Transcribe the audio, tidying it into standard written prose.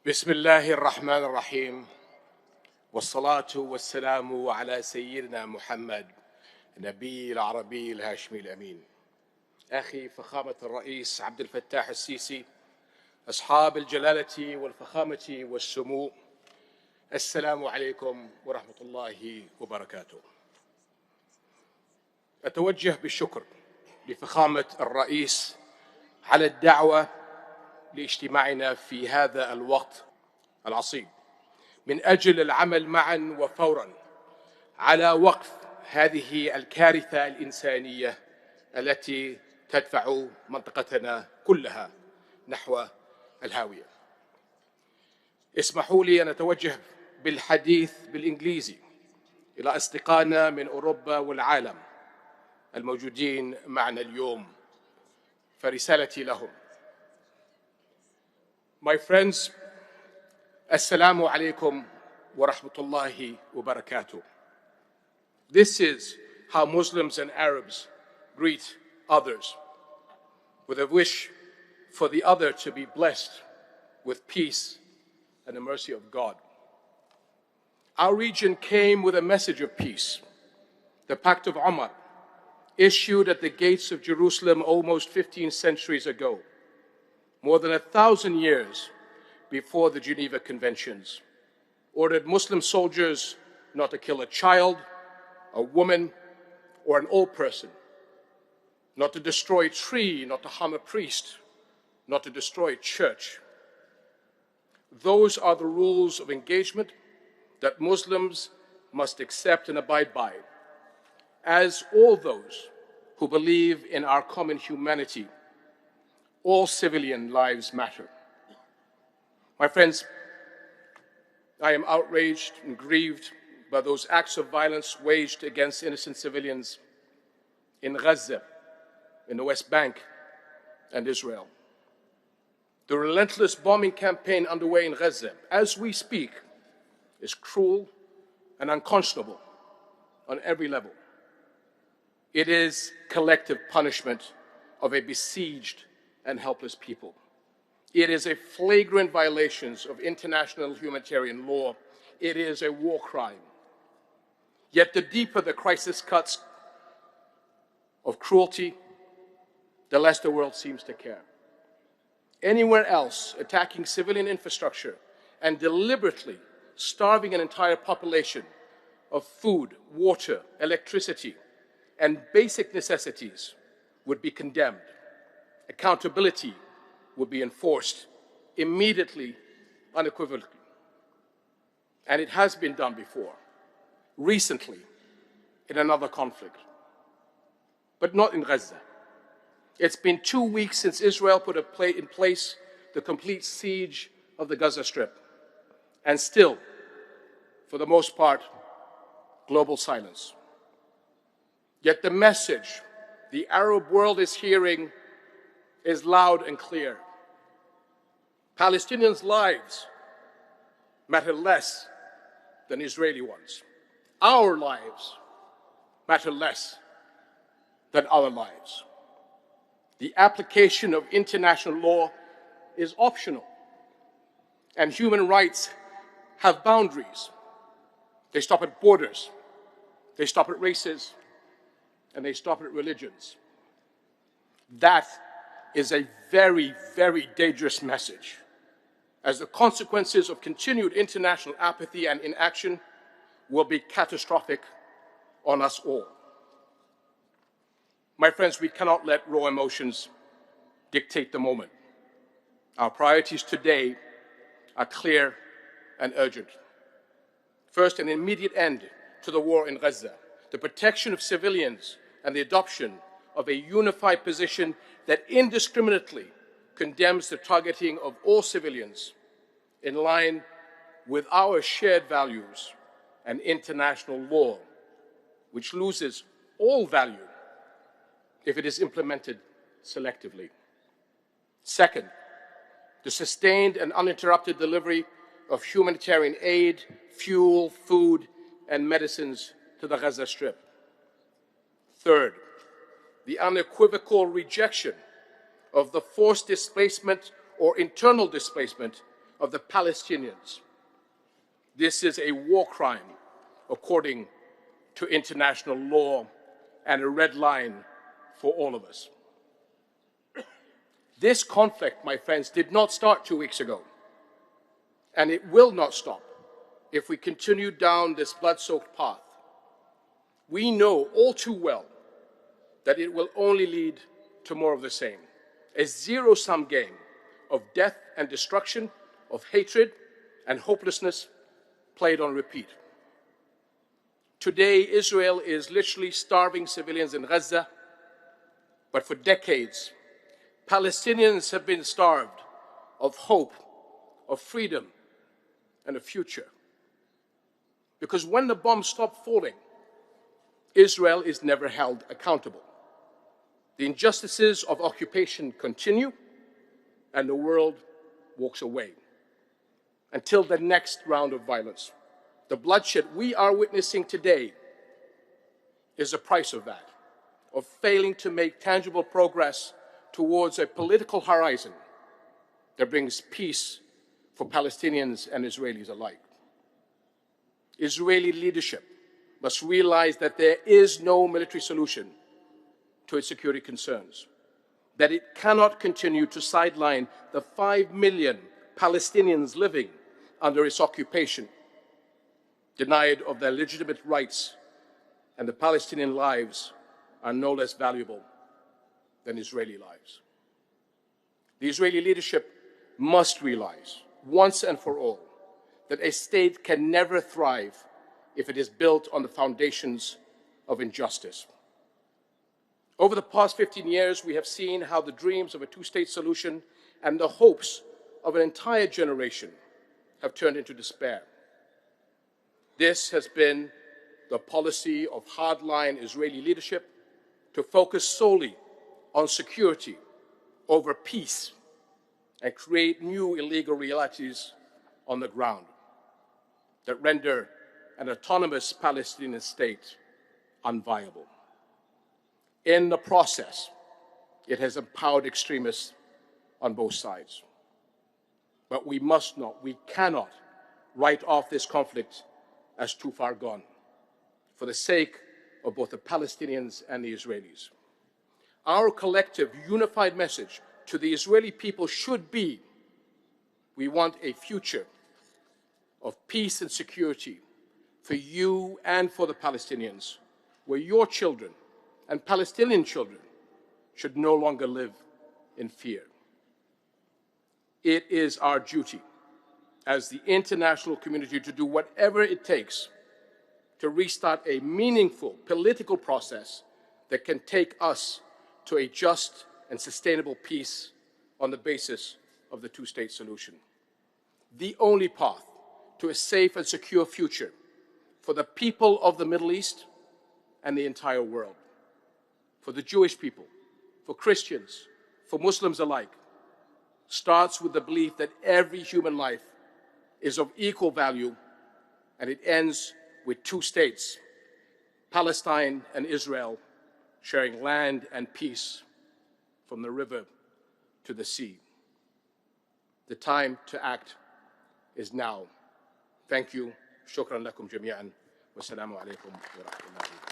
بسم الله الرحمن الرحيم، والصلاة والسلام على سيدنا محمد نبي العربي الهاشمي الأمين. أخي فخامة الرئيس عبد الفتاح السيسي، أصحاب الجلالة والفخامة والسمو، السلام عليكم ورحمة الله وبركاته. أتوجه بالشكر لفخامة الرئيس على الدعوة لاجتماعنا في هذا الوقت العصيب من أجل العمل معا وفورا على وقف هذه الكارثة الإنسانية التي تدفع منطقتنا كلها نحو الهاوية. اسمحوا لي أن أتوجه بالحديث بالإنجليزي إلى أصدقائنا من أوروبا والعالم الموجودين معنا اليوم، فرسالتي لهم: My friends, Assalamu alaikum wa rahmatullahi wa barakatuh. This is how Muslims and Arabs greet others, with a wish for the other to be blessed with peace and the mercy of God. Our region came with a message of peace, the Pact of Umar, issued at the gates of Jerusalem almost 15 centuries ago, more than 1,000 years before the Geneva Conventions, ordered Muslim soldiers not to kill a child, a woman, or an old person, not to destroy a tree, not to harm a priest, not to destroy a church. Those are the rules of engagement that Muslims must accept and abide by, as all those who believe in our common humanity. All civilian lives matter. My friends, I am outraged and grieved by those acts of violence waged against innocent civilians in Gaza, in the West Bank, and Israel. The relentless bombing campaign underway in Gaza, as we speak, is cruel and unconscionable on every level. It is collective punishment of a besieged and helpless people. It is a flagrant violation of international humanitarian law. It is a war crime. Yet the deeper the crisis cuts of cruelty, the less the world seems to care. Anywhere else, attacking civilian infrastructure and deliberately starving an entire population of food, water, electricity, and basic necessities would be condemned. Accountability would be enforced immediately, unequivocally. And it has been done before, recently, in another conflict, but not in Gaza. It's been 2 weeks since Israel put in place the complete siege of the Gaza Strip, and still, for the most part, global silence. Yet the message the Arab world is hearing is loud and clear. Palestinians' lives matter less than Israeli ones. Our lives matter less than other lives. The application of international law is optional, and human rights have boundaries. They stop at borders, they stop at races, and they stop at religions. That is a very, very dangerous message, as the consequences of continued international apathy and inaction will be catastrophic on us all. My friends, we cannot let raw emotions dictate the moment. Our priorities today are clear and urgent. First, an immediate end to the war in Gaza, the protection of civilians, and the adoption of a unified position that indiscriminately condemns the targeting of all civilians in line with our shared values and international law, which loses all value if it is implemented selectively. Second, the sustained and uninterrupted delivery of humanitarian aid, fuel, food, and medicines to the Gaza Strip. Third, the unequivocal rejection of the forced displacement or internal displacement of the Palestinians. This is a war crime according to international law and a red line for all of us. This conflict, my friends, did not start 2 weeks ago, and it will not stop if we continue down this blood-soaked path. We know all too well that it will only lead to more of the same, a zero-sum game of death and destruction, of hatred and hopelessness played on repeat. Today, Israel is literally starving civilians in Gaza, but for decades, Palestinians have been starved of hope, of freedom, and a future. Because when the bombs stop falling, Israel is never held accountable. The injustices of occupation continue, and the world walks away until the next round of violence. The bloodshed we are witnessing today is the price of that, of failing to make tangible progress towards a political horizon that brings peace for Palestinians and Israelis alike. Israeli leadership must realize that there is no military solution to its security concerns, that it cannot continue to sideline the 5 million Palestinians living under its occupation, denied of their legitimate rights, and the Palestinian lives are no less valuable than Israeli lives. The Israeli leadership must realize, once and for all, that a state can never thrive if it is built on the foundations of injustice. Over the past 15 years, we have seen how the dreams of a two-state solution and the hopes of an entire generation have turned into despair. This has been the policy of hardline Israeli leadership to focus solely on security over peace and create new illegal realities on the ground that render an autonomous Palestinian state unviable. In the process, it has empowered extremists on both sides. But we must not, we cannot write off this conflict as too far gone for the sake of both the Palestinians and the Israelis. Our collective unified message to the Israeli people should be: we want a future of peace and security for you and for the Palestinians, where your children and Palestinian children should no longer live in fear. It is our duty as the international community to do whatever it takes to restart a meaningful political process that can take us to a just and sustainable peace on the basis of the two-state solution. The only path to a safe and secure future for the people of the Middle East and the entire world, for the Jewish people, for Christians, for Muslims alike, starts with the belief that every human life is of equal value, and it ends with two states, Palestine and Israel, sharing land and peace from the river to the sea. The time to act is now. Thank you. Shukran lakum jami'an. Wassalamu alaikum wa rahmatullahi.